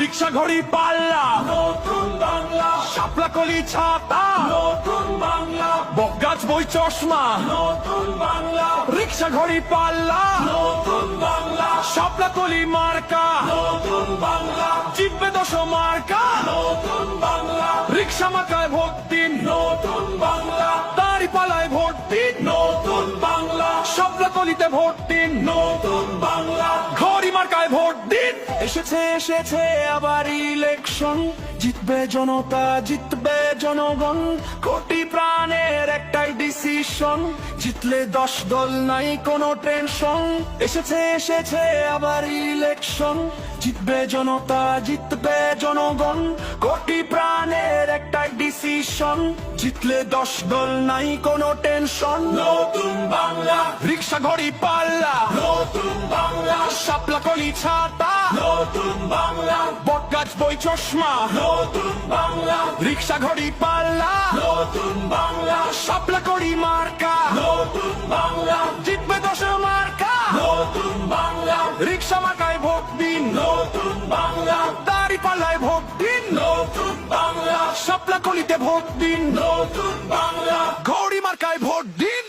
রিক্সা ঘড়ি পাল্লা নতুন বাংলা, শাপলা কলি ছাতা নতুন বাংলা, বকগাছ বই চশমা নতুন বাংলা, রিক্সা ঘড়ি পাল্লা নতুন বাংলা, শাপলা কলি মার্কা নতুন বাংলা, জিতবে 10 মার্কা নতুন বাংলা, রিক্সা মার্কায় ভোট দিন নতুন বাংলা, দাড়ি পালায় ভোট দিন নতুন বাংলা, শাপলা কলিতে ভোট দিন নতুন বাংলা। ঘড়ি মার্কায় ভোট দিন এসেছে আবার ইলেকশন জিতবে জনতা জিতবে জনগণ কোটি প্রাণের একটাই ডিসিশন জিতলে 10 দল নাই কোনো টেনশন এসেছে আবার ইলেকশন জিতবে জনতা জিতবে জনগণ কোটি প্রাণের একটাই ডিসিশন জিতলে 10 দল নাই কোনো টেনশন নতুন বাংলা, রিক্সা ঘড়ি পাল্লা নতুন বাংলা, শাপলা কলি ছাতা নতুন বাংলা, বটগাছ বই চশমা নতুন বাংলা, রিক্সা ঘড়ি পাল্লা নতুন বাংলা, শাপলা কলি মার্কা নতুন বাংলা, জিতবে 10 মার্কা নতুন বাংলা, রিক্সা মার্কায় ভোট দিন নতুন বাংলা, দাড়ি পাল্লায় ভোট দিন নতুন বাংলা, শাপলা কলিতে ভোট দিন নতুন বাংলা। ঘড়ি মার্কায় ভোট দিন।